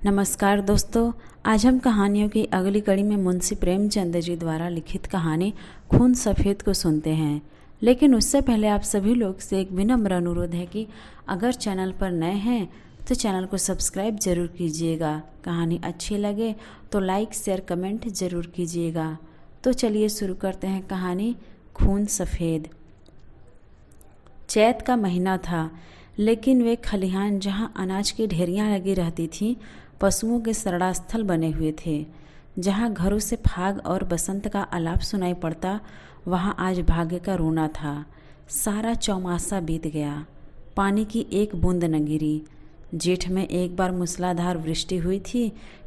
नमस्कार दोस्तों, आज हम कहानियों की अगली कड़ी में मुंशी प्रेमचंद जी द्वारा लिखित कहानी खून सफ़ेद को सुनते हैं। लेकिन उससे पहले आप सभी लोग से एक विनम्र अनुरोध है कि अगर चैनल पर नए हैं तो चैनल को सब्सक्राइब ज़रूर कीजिएगा। कहानी अच्छी लगे तो लाइक शेयर कमेंट ज़रूर कीजिएगा। तो चलिए शुरू करते हैं कहानी खून सफ़ेद। चैत का महीना था, लेकिन वे खलिहान जहाँ अनाज की ढेरियाँ लगी रहती थीं पशुओं के शरणास्थल बने हुए थे। जहाँ घरों से फाग और बसंत का आलाप सुनाई पड़ता, वहाँ आज भाग्य का रोना था। सारा चौमासा बीत गया, पानी की एक बूंद न गिरी। जेठ में एक बार मूसलाधार वृष्टि हुई थी।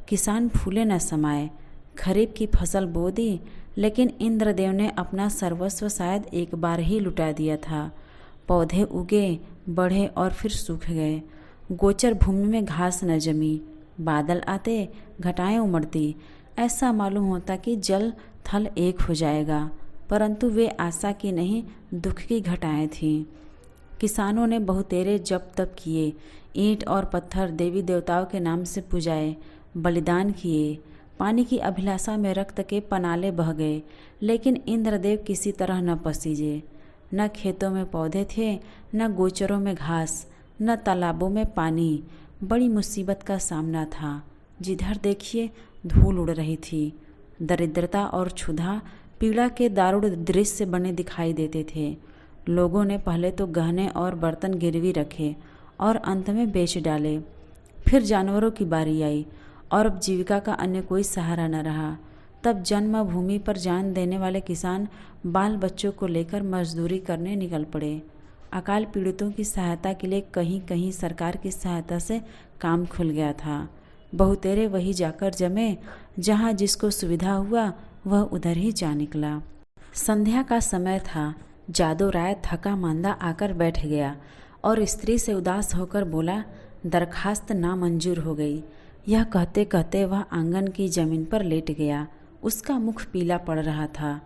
किसान फूले न समाये, खरीफ की फसल बो दी, लेकिन इंद्रदेव ने अपना सर्वस्व शायद एक बार ही लुटा दिया था। पौधे उगे, बढ़े और फिर सूख गए। गोचर भूमि में घास न जमी। बादल आते, घटाएं उमड़ती। ऐसा मालूम होता कि जल थल एक हो जाएगा, परंतु वे आशा की नहीं, दुख की घटाएं थीं। किसानों ने बहुतेरे जप तप किए, ईंट और पत्थर देवी देवताओं के नाम से पुजाए, बलिदान किए। पानी की अभिलाषा में रक्त के पनाले बह गए, लेकिन इंद्रदेव किसी तरह न पसीजे। न खेतों में पौधे थे, न गोचरों में घास, न तालाबों में पानी। बड़ी मुसीबत का सामना था। जिधर देखिए धूल उड़ रही थी। दरिद्रता और क्षुधा पीड़ा के दारुण दृश्य बने दिखाई देते थे। लोगों ने पहले तो गहने और बर्तन गिरवी रखे और अंत में बेच डाले। फिर जानवरों की बारी आई और अब जीविका का अन्य कोई सहारा न रहा। तब जन्मभूमि पर जान देने वाले किसान बाल बच्चों को लेकर मजदूरी करने निकल पड़े। अकाल पीड़ितों की सहायता के लिए कहीं कहीं सरकार की सहायता से काम खुल गया था। बहुतेरे वही जाकर जमे, जहाँ जिसको सुविधा हुआ वह उधर ही जा निकला। संध्या का समय था। जादू राय थका मांदा आकर बैठ गया और स्त्री से उदास होकर बोला, दरखास्त नामंजूर हो गई। यह कहते कहते वह आंगन की जमीन पर लेट गया। उसका मुख पीला पड़ रहा था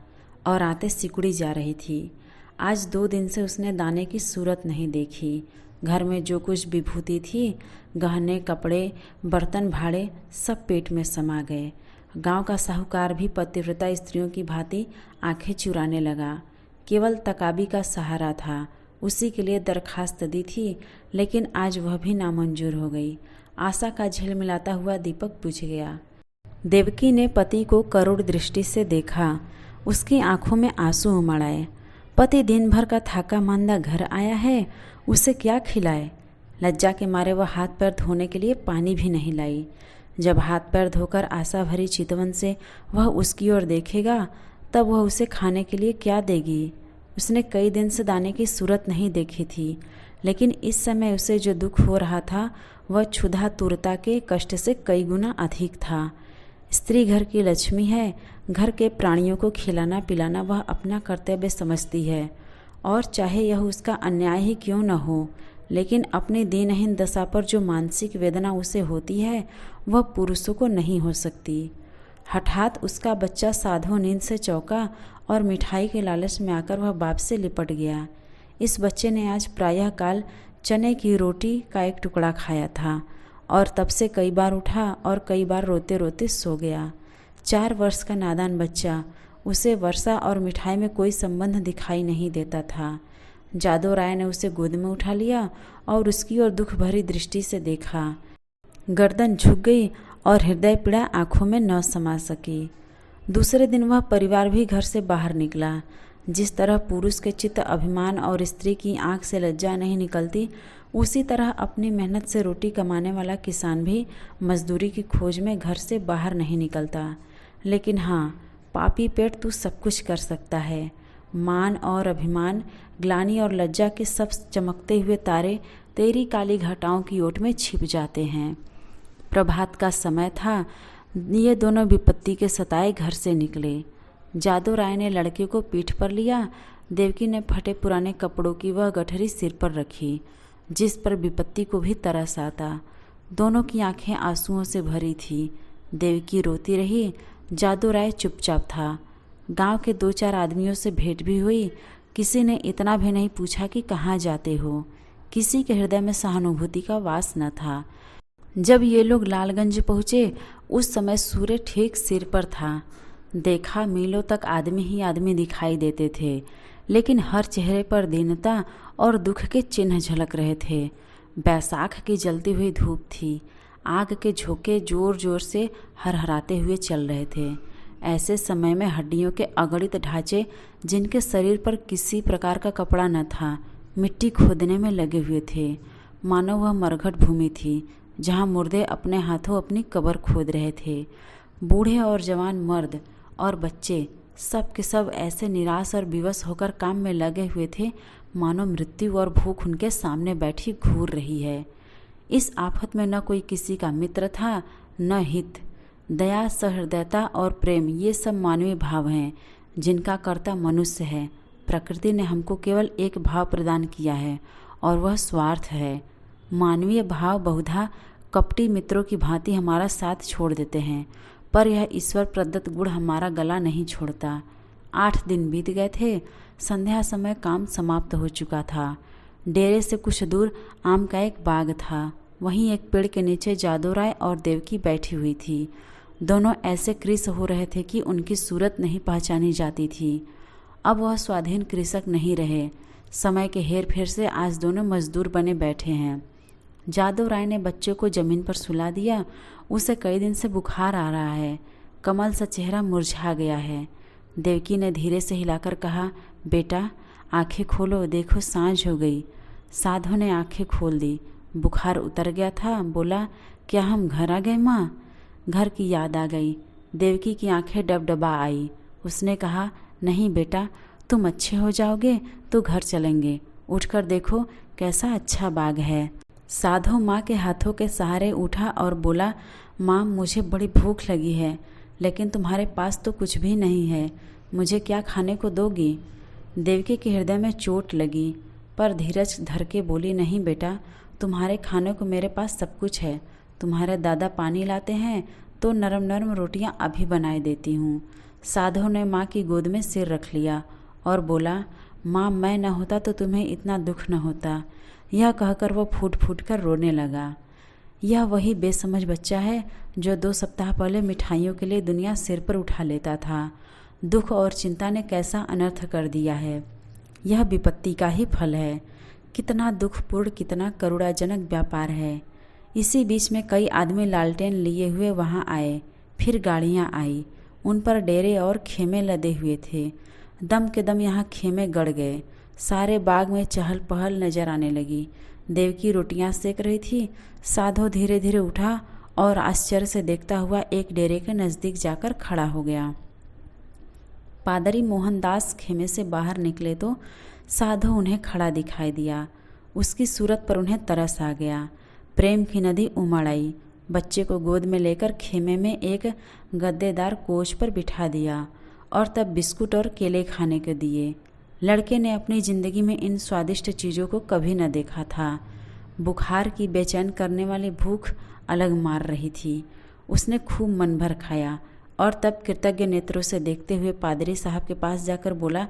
और आंतें सिकुड़ी जा रही थी। आज 2 दिन से उसने दाने की सूरत नहीं देखी। घर में जो कुछ विभूति थी, गहने कपड़े बर्तन भाड़े सब पेट में समा गए। गांव का साहूकार भी पतिव्रता स्त्रियों की भांति आंखें चुराने लगा। केवल तकाबी का सहारा था। उसी के लिए दरखास्त दी थी, लेकिन आज वह भी नामंजूर हो गई। आशा का झिलमिलाता हुआ दीपक बुझ गया। देवकी ने पति को करुण दृष्टि से देखा। उसकी आंखों में आंसू उमड़ आए। पति दिन भर का थाका मांदा घर आया है, उसे क्या खिलाए। लज्जा के मारे वह हाथ पैर धोने के लिए पानी भी नहीं लाई। जब हाथ पैर धोकर आशा भरी चितवन से वह उसकी ओर देखेगा, तब वह उसे खाने के लिए क्या देगी। उसने कई दिन से दाने की सूरत नहीं देखी थी, लेकिन इस समय उसे जो दुख हो रहा था वह क्षुधा तुरता के कष्ट से कई गुना अधिक था। स्त्री घर की लक्ष्मी है। घर के प्राणियों को खिलाना पिलाना वह अपना कर्तव्य समझती है, और चाहे यह उसका अन्याय ही क्यों न हो, लेकिन अपनी दीनहीन दशा पर जो मानसिक वेदना उसे होती है वह पुरुषों को नहीं हो सकती। हठात उसका बच्चा साधो नींद से चौंका और मिठाई के लालच में आकर वह बाप से लिपट गया। इस बच्चे ने आज प्रायः काल चने की रोटी का एक टुकड़ा खाया था और तब से कई बार उठा और कई बार रोते रोते सो गया। 4 वर्ष का नादान बच्चा, उसे वर्षा और मिठाई में कोई संबंध दिखाई नहीं देता था। जादू राय ने उसे गोद में उठा लिया और उसकी ओर दुख भरी दृष्टि से देखा। गर्दन झुक गई और हृदय पीड़ा आंखों में न समा सकी। दूसरे दिन वह परिवार भी घर से बाहर निकला। जिस तरह पुरुष के चित्त अभिमान और स्त्री की आंख से लज्जा नहीं निकलती, उसी तरह अपनी मेहनत से रोटी कमाने वाला किसान भी मजदूरी की खोज में घर से बाहर नहीं निकलता। लेकिन हाँ, पापी पेट तू सब कुछ कर सकता है। मान और अभिमान, ग्लानि और लज्जा के सब चमकते हुए तारे तेरी काली घटाओं की ओट में छिप जाते हैं। प्रभात का समय था। ये दोनों विपत्ति के सताए घर से निकले। जादू राय ने लड़के को पीठ पर लिया। देवकी ने फटे पुराने कपड़ों की वह गठरी सिर पर रखी, जिस पर विपत्ति को भी तरस आता। दोनों की आंखें आंसुओं से भरी थी। देवकी रोती रही, जादू राय चुपचाप था। गांव के 2-4 आदमियों से भेंट भी हुई। किसी ने इतना भी नहीं पूछा कि कहाँ जाते हो। किसी के हृदय में सहानुभूति का वास न था। जब ये लोग लालगंज पहुँचे उस समय सूर्य ठीक सिर पर था। देखा मीलों तक आदमी ही आदमी दिखाई देते थे, लेकिन हर चेहरे पर दीनता और दुख के चिन्ह झलक रहे थे। बैसाख की जलती हुई धूप थी। आग के झोंके जोर जोर से हरहराते हुए चल रहे थे। ऐसे समय में हड्डियों के अगणित ढांचे, जिनके शरीर पर किसी प्रकार का कपड़ा न था, मिट्टी खोदने में लगे हुए थे। मानो वह मरघट भूमि थी जहाँ मुर्दे अपने हाथों अपनी कब्र खोद रहे थे। बूढ़े और जवान, मर्द और बच्चे, सब के सब ऐसे निराश और विवश होकर काम में लगे हुए थे मानो मृत्यु और भूख उनके सामने बैठी घूर रही है। इस आफत में न कोई किसी का मित्र था, न हित। दया, सहृदयता और प्रेम, ये सब मानवीय भाव हैं जिनका कर्ता मनुष्य है। प्रकृति ने हमको केवल एक भाव प्रदान किया है और वह स्वार्थ है। मानवीय भाव बहुधा कपटी मित्रों की भांति हमारा साथ छोड़ देते हैं, पर यह ईश्वर प्रदत्त गुण हमारा गला नहीं छोड़ता। 8 दिन बीत गए थे। संध्या समय काम समाप्त हो चुका था। डेरे से कुछ दूर आम का एक बाग था। वहीं एक पेड़ के नीचे जादू राय और देवकी बैठी हुई थी। दोनों ऐसे कृष हो रहे थे कि उनकी सूरत नहीं पहचानी जाती थी। अब वह स्वाधीन कृषक नहीं रहे। समय के हेर फेर से आज दोनों मजदूर बने बैठे हैं। जादू राय ने बच्चे को जमीन पर सुला दिया। उसे कई दिन से बुखार आ रहा है। कमल सा चेहरा मुरझा गया है। देवकी ने धीरे से हिलाकर कहा, बेटा आंखें खोलो, देखो सांझ हो गई। साधो ने आंखें खोल दी। बुखार उतर गया था। बोला, क्या हम घर आ गए माँ? घर की याद आ गई। देवकी की आंखें डबडबा आई। उसने कहा, नहीं बेटा, तुम अच्छे हो जाओगे तो घर चलेंगे। उठकर देखो कैसा अच्छा बाग है। साधो माँ के हाथों के सहारे उठा और बोला, माँ मुझे बड़ी भूख लगी है, लेकिन तुम्हारे पास तो कुछ भी नहीं है। मुझे क्या खाने को दोगी? देवकी के हृदय में चोट लगी, पर धीरज धर के बोली, नहीं बेटा, तुम्हारे खाने को मेरे पास सब कुछ है। तुम्हारे दादा पानी लाते हैं तो नरम नरम रोटियां अभी बनाए देती हूँ। साधो ने माँ की गोद में सिर रख लिया और बोला, माँ मैं न होता तो तुम्हें इतना दुख न होता। यह कहकर वो फूट फूट कर रोने लगा। यह वही बेसमझ बच्चा है जो 2 सप्ताह पहले मिठाइयों के लिए दुनिया सिर पर उठा लेता था। दुख और चिंता ने कैसा अनर्थ कर दिया है। यह विपत्ति का ही फल है। कितना दुखपूर्ण, कितना करुणाजनक व्यापार है। इसी बीच में कई आदमी लालटेन लिए हुए वहां आए। फिर गाड़ियां आई। उन पर डेरे और खेमे लदे हुए थे। दम के दम यहाँ खेमे गड़ गए। सारे बाग में चहल पहल नजर आने लगी। देवकी रोटियां सेक रही थी। साधो धीरे धीरे उठा और आश्चर्य से देखता हुआ एक डेरे के नज़दीक जाकर खड़ा हो गया। पादरी मोहनदास खेमे से बाहर निकले तो साधो उन्हें खड़ा दिखाई दिया। उसकी सूरत पर उन्हें तरस आ गया। प्रेम की नदी उमड़ आई। बच्चे को गोद में लेकर खेमे में एक गद्देदार कोच पर बिठा दिया और तब बिस्कुट और केले खाने को दिए। लड़के ने अपनी ज़िंदगी में इन स्वादिष्ट चीज़ों को कभी न देखा था। बुखार की बेचैन करने वाली भूख अलग मार रही थी। उसने खूब मन भर खाया और तब कृतज्ञ नेत्रों से देखते हुए पादरी साहब के पास जाकर बोला,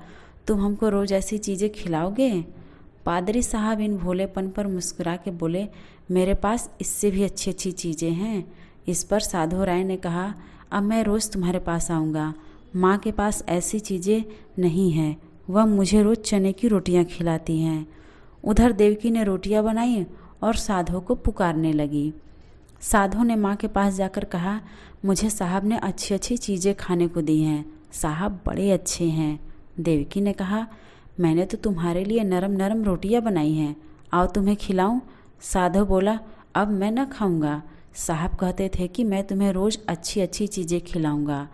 तुम हमको रोज़ ऐसी चीज़ें खिलाओगे? पादरी साहब इन भोलेपन पर मुस्कुरा के बोले, मेरे पास इससे भी अच्छी अच्छी चीज़ें हैं। इस पर साधो राय ने कहा, अब मैं रोज़ तुम्हारे पास आऊँगा। माँ के पास ऐसी चीज़ें नहीं हैं। वह मुझे रोज़ चने की रोटियाँ खिलाती हैं। उधर देवकी ने रोटियाँ बनाई और साधो को पुकारने लगी। साधो ने माँ के पास जाकर कहा, मुझे साहब ने अच्छी अच्छी चीज़ें खाने को दी हैं। साहब बड़े अच्छे हैं। देवकी ने कहा, मैंने तो तुम्हारे लिए नरम नरम रोटियां बनाई हैं, आओ तुम्हें खिलाऊं। साधो बोला, अब मैं न खाऊंगा। साहब कहते थे कि मैं तुम्हें रोज़ अच्छी अच्छी चीज़ें खिलाऊंगा।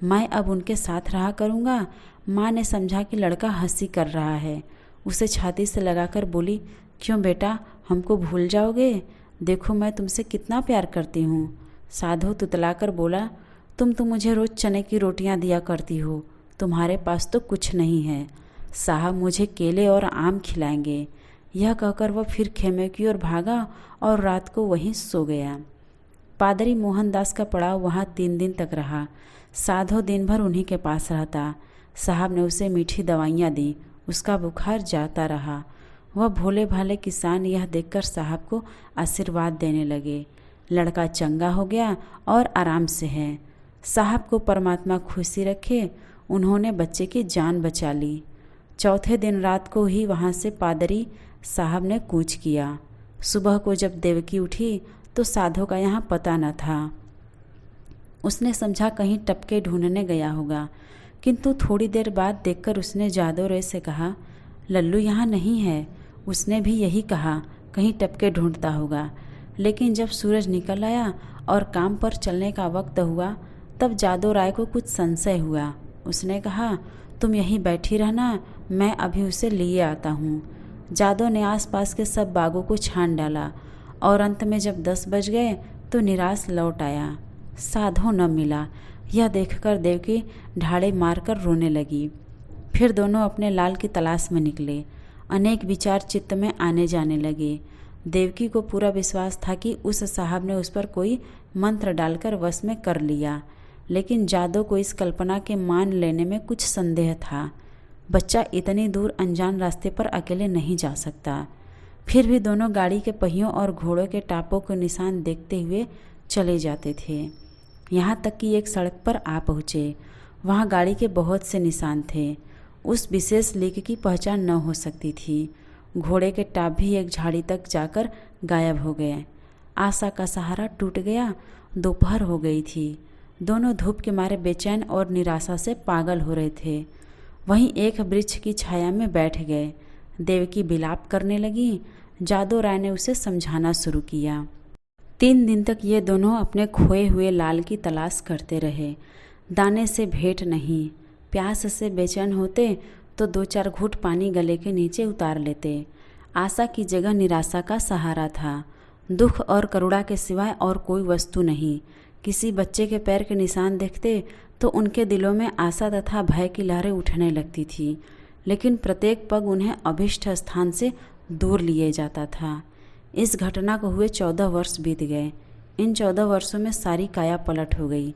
मैं अब उनके साथ रहा करूंगा। माँ ने समझा कि लड़का हंसी कर रहा है। उसे छाती से लगाकर बोली, क्यों बेटा, हमको भूल जाओगे? देखो मैं तुमसे कितना प्यार करती हूँ। साधो तुतलाकर बोला, तुम तो मुझे रोज़ चने की रोटियाँ दिया करती हो, तुम्हारे पास तो कुछ नहीं है। साहब मुझे केले और आम खिलाएंगे। यह कहकर वह फिर खेमे की ओर भागा और रात को वहीं सो गया। पादरी मोहनदास का पड़ाव वहाँ 3 दिन तक रहा। साधो दिन भर उन्हीं के पास रहता। साहब ने उसे मीठी दवाइयाँ दी। उसका बुखार जाता रहा। वह भोले भाले किसान यह देखकर साहब को आशीर्वाद देने लगे। लड़का चंगा हो गया और आराम से है। साहब को परमात्मा खुशी रखे, उन्होंने बच्चे की जान बचा ली। चौथे दिन रात को ही वहाँ से पादरी साहब ने कूच किया। सुबह को जब देवकी उठी तो साधु का यहाँ पता न था। उसने समझा कहीं टपके ढूंढने गया होगा, किंतु थोड़ी देर बाद देखकर उसने जादोरे से कहा, लल्लू यहाँ नहीं है। उसने भी यही कहा, कहीं टपके ढूंढता होगा। लेकिन जब सूरज निकल आया और काम पर चलने का वक्त हुआ, तब जादो राय को कुछ संशय हुआ। उसने कहा, तुम यहीं बैठी रहना, मैं अभी उसे लिए आता हूँ। जादो ने आसपास के सब बागों को छान डाला और अंत में जब 10 बज गए तो निराश लौट आया। साधु न मिला। यह देखकर देवकी ढाड़े मारकर रोने लगी। फिर दोनों अपने लाल की तलाश में निकले। अनेक विचार चित्त में आने जाने लगे। देवकी को पूरा विश्वास था कि उस साहब ने उस पर कोई मंत्र डालकर वश में कर लिया, लेकिन जादो को इस कल्पना के मान लेने में कुछ संदेह था। बच्चा इतनी दूर अनजान रास्ते पर अकेले नहीं जा सकता। फिर भी दोनों गाड़ी के पहियों और घोड़ों के टापों के निशान देखते हुए चले जाते थे। यहाँ तक कि एक सड़क पर आ पहुँचे। वहाँ गाड़ी के बहुत से निशान थे। उस विशेष लीक की पहचान न हो सकती थी। घोड़े के टाप भी एक झाड़ी तक जाकर गायब हो गए। आशा का सहारा टूट गया। दोपहर हो गई थी। दोनों धूप के मारे बेचैन और निराशा से पागल हो रहे थे। वहीं एक वृक्ष की छाया में बैठ गए। देवकी विलाप करने लगी। जादो राय ने उसे समझाना शुरू किया। 3 दिन तक ये दोनों अपने खोए हुए लाल की तलाश करते रहे। दाने से भेंट नहीं। प्यास से बेचैन होते तो 2-4 घूंट पानी गले के नीचे उतार लेते। आशा की जगह निराशा का सहारा था। दुख और करुणा के सिवाय और कोई वस्तु नहीं। किसी बच्चे के पैर के निशान देखते तो उनके दिलों में आशा तथा भय की लहरें उठने लगती थी, लेकिन प्रत्येक पग उन्हें अभिष्ट स्थान से दूर लिए जाता था। इस घटना को हुए 14 वर्ष बीत गए। इन 14 वर्षों में सारी काया पलट हो गई।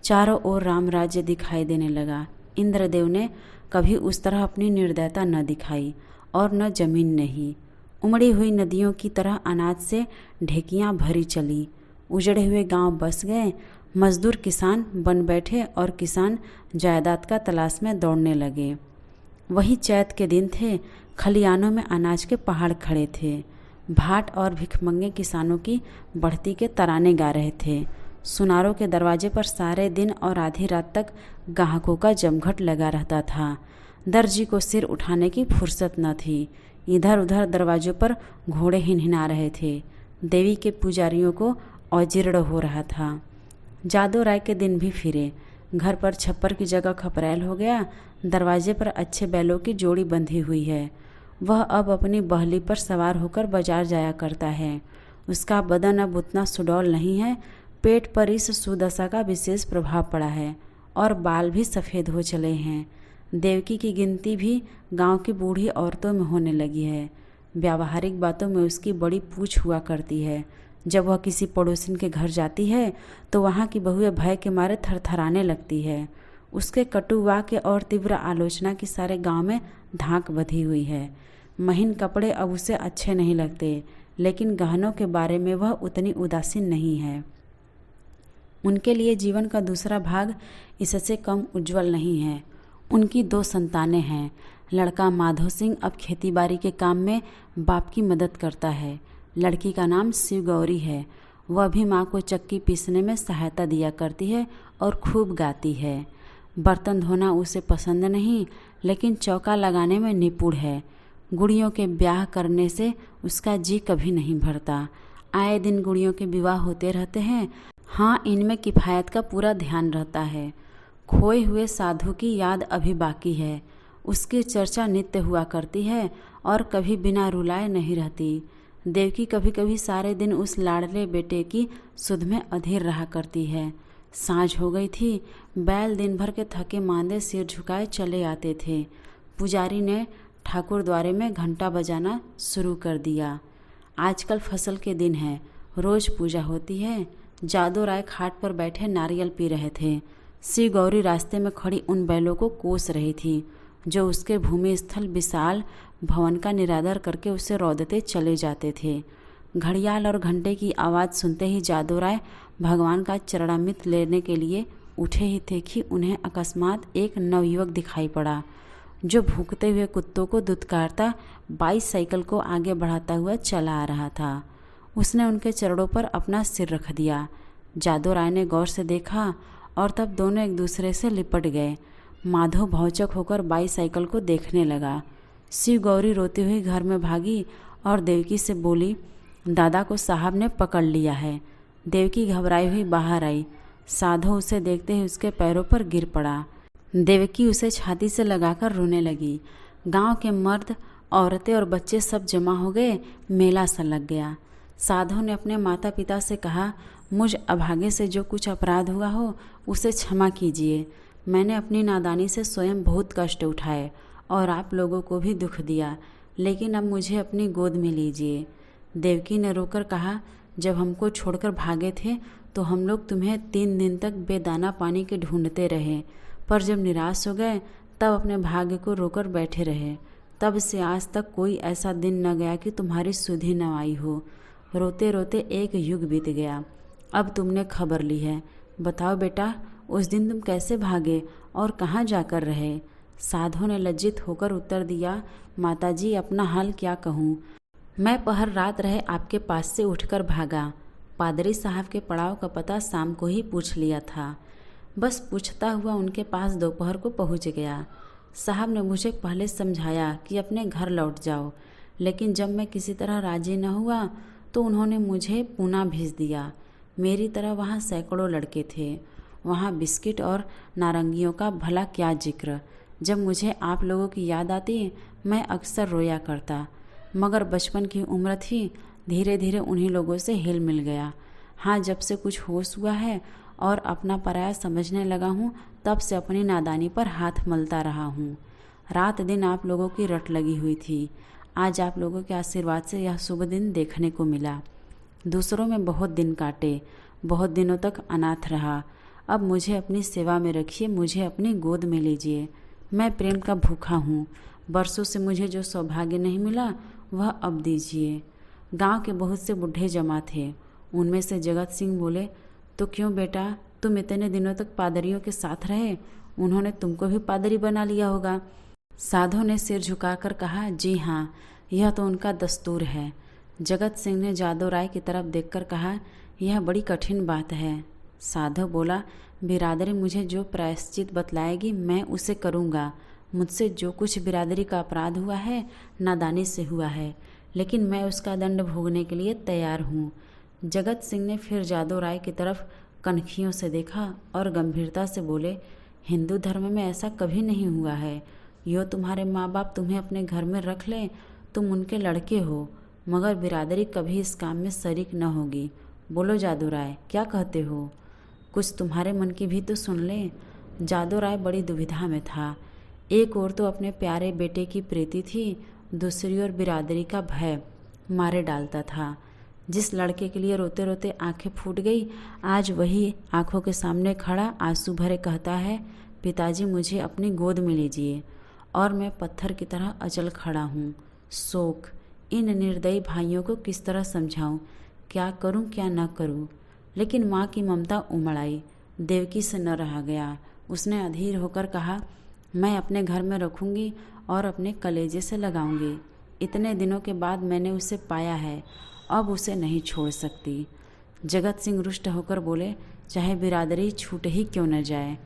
चारों ओर राम राज्य दिखाई देने लगा। इंद्रदेव ने कभी उस तरह अपनी निर्दयता न दिखाई और न जमीन नहीं। उमड़ी हुई नदियों की तरह अनाज से ढेकियाँ भरी चली। उजड़े हुए गांव बस गए। मजदूर किसान बन बैठे और किसान जायदाद का तलाश में दौड़ने लगे। वही चैत के दिन थे। खलियानों में अनाज के पहाड़ खड़े थे। भाट और भिखमंगे किसानों की बढ़ती के तराने गा रहे थे। सुनारों के दरवाजे पर सारे दिन और आधी रात तक ग्राहकों का जमघट लगा रहता था। दर्जी को सिर उठाने की फुर्सत न थी। इधर उधर दरवाजों पर घोड़े हिनहिना रहे थे। देवी के पुजारियों को अजीर्ण हो रहा था। जादो राय के दिन भी फिरे। घर पर छप्पर की जगह खपरैल हो गया। दरवाजे पर अच्छे बैलों की जोड़ी बंधी हुई है। वह अब अपनी बहली पर सवार होकर बाजार जाया करता है। उसका बदन अब उतना सुडौल नहीं है। पेट पर इस सुदशा का विशेष प्रभाव पड़ा है और बाल भी सफ़ेद हो चले हैं। देवकी की गिनती भी गांव की बूढ़ी औरतों में होने लगी है। व्यावहारिक बातों में उसकी बड़ी पूछ हुआ करती है। जब वह किसी पड़ोसिन के घर जाती है तो वहाँ की बहुएं भय के मारे थरथराने लगती है। उसके कटु वाक्य और तीव्र आलोचना की सारे गांव में धाक बधी हुई है। महीन कपड़े अब उसे अच्छे नहीं लगते, लेकिन गहनों के बारे में वह उतनी उदासीन नहीं है। उनके लिए जीवन का दूसरा भाग इससे कम उज्जवल नहीं है। उनकी 2 संतानें हैं। लड़का माधो सिंह अब खेतीबाड़ी के काम में बाप की मदद करता है। लड़की का नाम शिव गौरी है। वह भी माँ को चक्की पीसने में सहायता दिया करती है और खूब गाती है। बर्तन धोना उसे पसंद नहीं, लेकिन चौका लगाने में निपुण है। गुड़ियों के ब्याह करने से उसका जी कभी नहीं भरता। आए दिन गुड़ियों के विवाह होते रहते हैं। हाँ, इनमें किफ़ायत का पूरा ध्यान रहता है। खोए हुए साधु की याद अभी बाकी है। उसकी चर्चा नित्य हुआ करती है और कभी बिना रुलाए नहीं रहती। देवकी कभी कभी सारे दिन उस लाडले बेटे की सुध में अधीर रहा करती है। सांझ हो गई थी। बैल दिन भर के थके मांदे सिर झुकाए चले आते थे। पुजारी ने ठाकुर द्वारे में घंटा बजाना शुरू कर दिया। आजकल फसल के दिन है, रोज पूजा होती है। जादो राय खाट पर बैठे नारियल पी रहे थे। शिव गौरी रास्ते में खड़ी उन बैलों को कोस रही थी जो उसके भूमि स्थल विशाल भवन का निरादर करके उसे रौदते चले जाते थे। घड़ियाल और घंटे की आवाज़ सुनते ही जादू राय भगवान का चरणामृत लेने के लिए उठे ही थे कि उन्हें अकस्मात एक नवयुवक दिखाई पड़ा, जो भूखते हुए कुत्तों को दुत्कारता बाईसाइकिल को आगे बढ़ाता हुआ चला आ रहा था। उसने उनके चरणों पर अपना सिर रख दिया। जादू राय ने गौर से देखा और तब दोनों एक दूसरे से लिपट गए। माधव भौचक होकर बाईसाइकिल को देखने लगा। शिव गौरी रोती हुई घर में भागी और देवकी से बोली, दादा को साहब ने पकड़ लिया है। देवकी घबराई हुई बाहर आई। साधु उसे देखते ही उसके पैरों पर गिर पड़ा। देवकी उसे छाती से लगाकर रोने लगी। गांव के मर्द, औरतें और बच्चे सब जमा हो गए। मेला सा लग गया। साधु ने अपने माता पिता से कहा, मुझ अभागे से जो कुछ अपराध हुआ हो उसे क्षमा कीजिए। मैंने अपनी नादानी से स्वयं बहुत कष्ट उठाए और आप लोगों को भी दुख दिया, लेकिन अब मुझे अपनी गोद में लीजिए। देवकी ने रोकर कहा, जब हमको छोड़कर भागे थे तो हम लोग तुम्हें 3 दिन तक बेदाना पानी के ढूंढते रहे, पर जब निराश हो गए तब अपने भाग्य को रोकर बैठे रहे। तब से आज तक कोई ऐसा दिन न गया कि तुम्हारी सुधि न आई हो। रोते रोते एक युग बीत गया। अब तुमने खबर ली है। बताओ बेटा, उस दिन तुम कैसे भागे और कहाँ जाकर रहे? साधु ने लज्जित होकर उत्तर दिया, माताजी, अपना हाल क्या कहूँ। मैं पहर रात रहे आपके पास से उठकर भागा। पादरी साहब के पड़ाव का पता शाम को ही पूछ लिया था। बस पूछता हुआ उनके पास दोपहर को पहुँच गया। साहब ने मुझे पहले समझाया कि अपने घर लौट जाओ, लेकिन जब मैं किसी तरह राजी न हुआ तो उन्होंने मुझे पूना भेज दिया। मेरी तरह वहाँ सैकड़ों लड़के थे। वहाँ बिस्किट और नारंगियों का भला क्या जिक्र। जब मुझे आप लोगों की याद आती मैं अक्सर रोया करता, मगर बचपन की उम्र थी, धीरे धीरे उन्हीं लोगों से हिल मिल गया। हाँ, जब से कुछ होश हुआ है और अपना पराया समझने लगा हूँ, तब से अपनी नादानी पर हाथ मलता रहा हूँ। रात दिन आप लोगों की रट लगी हुई थी। आज आप लोगों के आशीर्वाद से यह शुभ दिन देखने को मिला। दूसरों में बहुत दिन काटे, बहुत दिनों तक अनाथ रहा। अब मुझे अपनी सेवा में रखिए, मुझे अपनी गोद में लीजिए। मैं प्रेम का भूखा हूँ। बरसों से मुझे जो सौभाग्य नहीं मिला वह अब दीजिए। गांव के बहुत से बुढ़े जमा थे। उनमें से जगत सिंह बोले, तो क्यों बेटा, तुम इतने दिनों तक पादरियों के साथ रहे, उन्होंने तुमको भी पादरी बना लिया होगा। साधु ने सिर झुकाकर कहा, जी हाँ, यह तो उनका दस्तूर है। जगत सिंह ने जादू राय की तरफ देखकर कहा, यह बड़ी कठिन बात है। साधु बोला, बिरादरी मुझे जो प्रायश्चित बतलाएगी मैं उसे करूँगा। मुझसे जो कुछ बिरादरी का अपराध हुआ है नादानी से हुआ है, लेकिन मैं उसका दंड भोगने के लिए तैयार हूँ। जगत सिंह ने फिर जादू राय की तरफ कनखियों से देखा और गंभीरता से बोले, हिंदू धर्म में ऐसा कभी नहीं हुआ है। यो तुम्हारे माँ बाप तुम्हें अपने घर में रख लें, तुम उनके लड़के हो, मगर बिरादरी कभी इस काम में शरीक न होगी। बोलो जादू राय, क्या कहते हो? कुछ तुम्हारे मन की भी तो सुन ले। जादू राय बड़ी दुविधा में था। एक ओर तो अपने प्यारे बेटे की प्रीति थी, दूसरी ओर बिरादरी का भय मारे डालता था। जिस लड़के के लिए रोते रोते आंखें फूट गई, आज वही आंखों के सामने खड़ा आंसू भरे कहता है, पिताजी मुझे अपनी गोद में लीजिए। और मैं पत्थर की तरह अचल खड़ा हूँ। शोक, इन निर्दयी भाइयों को किस तरह समझाऊं, क्या करूं क्या न करूं। लेकिन माँ की ममता उमड़ आई। देवकी से न रहा गया। उसने अधीर होकर कहा, मैं अपने घर में रखूंगी और अपने कलेजे से लगाऊंगी। इतने दिनों के बाद मैंने उसे पाया है, अब उसे नहीं छोड़ सकती। जगत सिंह रुष्ट होकर बोले, चाहे बिरादरी छूट ही क्यों न जाए।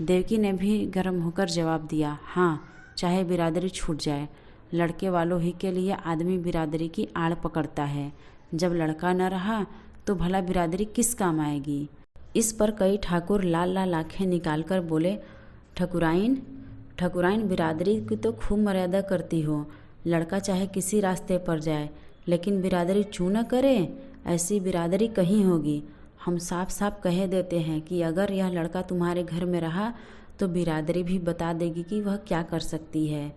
देवकी ने भी गर्म होकर जवाब दिया, हाँ, चाहे बिरादरी छूट जाए। लड़के वालों ही के लिए आदमी बिरादरी की आड़ पकड़ता है। जब लड़का न रहा तो भला बिरादरी किस काम आएगी। इस पर कई ठाकुर लाल लाल आँखें निकाल कर बोले, ठकुराइन बिरादरी की तो खूब मर्यादा करती हो। लड़का चाहे किसी रास्ते पर जाए, लेकिन बिरादरी चू न करे, ऐसी बिरादरी कहीं होगी। हम साफ साफ कह देते हैं कि अगर यह लड़का तुम्हारे घर में रहा तो बिरादरी भी बता देगी कि वह क्या कर सकती है।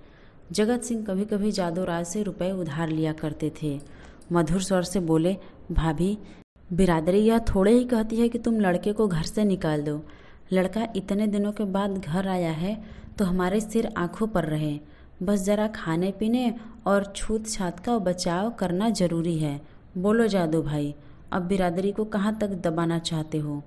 जगत सिंह कभी कभी जादू राय से रुपए उधार लिया करते थे। मधुर स्वर से बोले, भाभी, बिरादरी यह थोड़े ही कहती है कि तुम लड़के को घर से निकाल दो। लड़का इतने दिनों के बाद घर आया है तो हमारे सिर आंखों पर रहे। बस जरा खाने पीने और छूत छात का बचाव करना जरूरी है। बोलो जादू भाई, अब बिरादरी को कहाँ तक दबाना चाहते हो?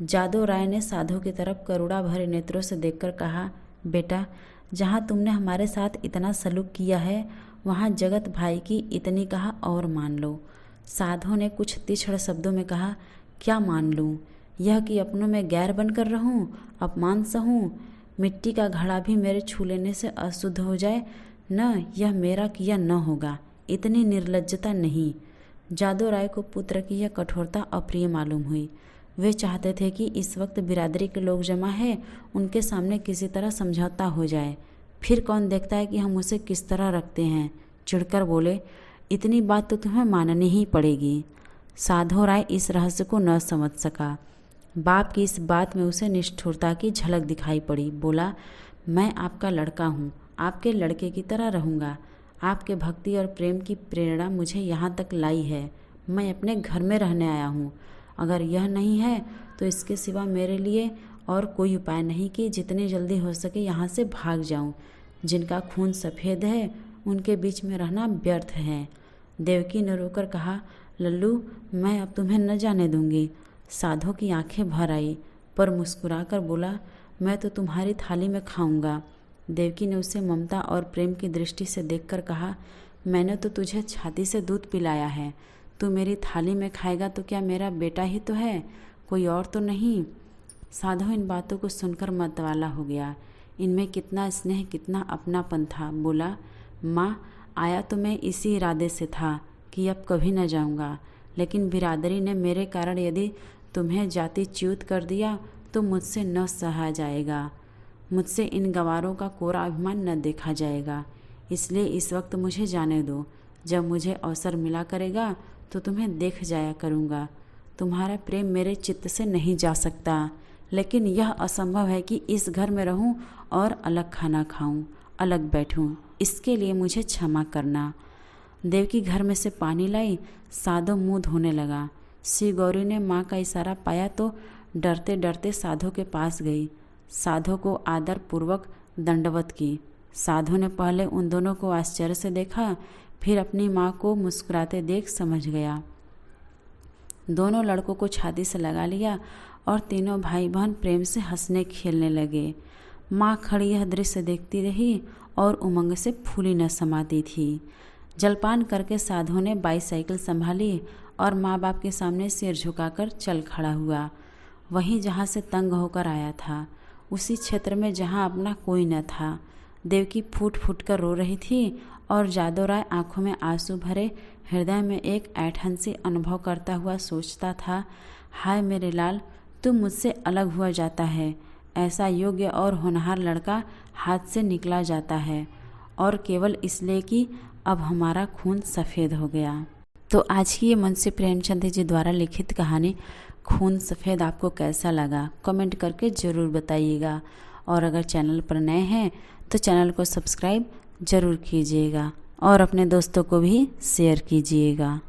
जादू राय ने साधु की तरफ करुणा भरे नेत्रों से देखकर कहा, बेटा, जहाँ तुमने हमारे साथ इतना सलूक किया है वहाँ जगत भाई की इतनी कहा और मान लो। साधु ने कुछ तीक्ष्ण शब्दों में कहा, क्या मान लूँ? यह कि अपनों में गैर बनकर रहूँ, अपमान सहूँ, मिट्टी का घड़ा भी मेरे छू लेने से अशुद्ध हो जाए? न, यह मेरा किया न होगा। इतनी निर्लज्जता नहीं। जादू राय को पुत्र की यह कठोरता अप्रिय मालूम हुई। वे चाहते थे कि इस वक्त बिरादरी के लोग जमा है, उनके सामने किसी तरह समझौता हो जाए। फिर कौन देखता है कि हम उसे किस तरह रखते हैं। चिढ़कर बोले, इतनी बात तो तुम्हें माननी ही पड़ेगी। साधु राय इस रहस्य को न समझ सका। बाप की इस बात में उसे निष्ठुरता की झलक दिखाई पड़ी। बोला, मैं आपका लड़का हूँ, आपके लड़के की तरह रहूँगा। आपके भक्ति और प्रेम की प्रेरणा मुझे यहाँ तक लाई है। मैं अपने घर में रहने आया हूँ। अगर यह नहीं है तो इसके सिवा मेरे लिए और कोई उपाय नहीं कि जितनी जल्दी हो सके यहाँ से भाग जाऊँ। जिनका खून सफ़ेद है उनके बीच में रहना व्यर्थ है। देवकी ने रोकर कहा, लल्लू, मैं अब तुम्हें न जाने दूंगी। साधु की आंखें भर आई, पर मुस्कुराकर बोला, मैं तो तुम्हारी थाली में खाऊंगा। देवकी ने उसे ममता और प्रेम की दृष्टि से देखकर कहा, मैंने तो तुझे छाती से दूध पिलाया है, तू मेरी थाली में खाएगा तो क्या मेरा बेटा ही तो है, कोई और तो नहीं। साधु इन बातों को सुनकर मतवाला हो गया। इनमें कितना स्नेह, कितना अपनापन था। बोला, माँ, आया तो मैं इसी इरादे से था कि अब कभी न जाऊंगा, लेकिन बिरादरी ने मेरे कारण यदि तुम्हें जाति च्युत कर दिया तो मुझसे न सहा जाएगा। मुझसे इन गंवारों का कोरा अभिमान न देखा जाएगा। इसलिए इस वक्त मुझे जाने दो। जब मुझे अवसर मिला करेगा तो तुम्हें देख जाया करूँगा। तुम्हारा प्रेम मेरे चित्त से नहीं जा सकता, लेकिन यह असंभव है कि इस घर में रहूं और अलग खाना खाऊं, अलग बैठूं। इसके लिए मुझे क्षमा करना। देवकी घर में से पानी लाई। साधु मुंह धोने लगा। श्री गौरी ने माँ का इशारा पाया तो डरते डरते साधु के पास गई। साधु को आदर पूर्वक दंडवत की। साधु ने पहले उन दोनों को आश्चर्य से देखा, फिर अपनी माँ को मुस्कुराते देख समझ गया। दोनों लड़कों को छाती से लगा लिया और तीनों भाई बहन प्रेम से हंसने खेलने लगे। माँ खड़ी यह दृश्य देखती रही और उमंग से फूली न समाती थी। जलपान करके साधु ने बाईसाइकिल संभाली और माँ बाप के सामने सिर झुकाकर चल खड़ा हुआ। वहीं जहाँ से तंग होकर आया था, उसी क्षेत्र में जहाँ अपना कोई न था। देवकी फूट फूट कर रो रही थी और जादू राय आंखों में आंसू भरे हृदय में एक ऐंठन सी अनुभव करता हुआ सोचता था, हाय मेरे लाल, तू मुझसे अलग हुआ जाता है। ऐसा योग्य और होनहार लड़का हाथ से निकला जाता है, और केवल इसलिए कि अब हमारा खून सफ़ेद हो गया। तो आज की ये मुंशी प्रेमचंद जी द्वारा लिखित कहानी खून सफ़ेद आपको कैसा लगा, कमेंट करके ज़रूर बताइएगा। और अगर चैनल पर नए हैं तो चैनल को सब्सक्राइब ज़रूर कीजिएगा और अपने दोस्तों को भी शेयर कीजिएगा।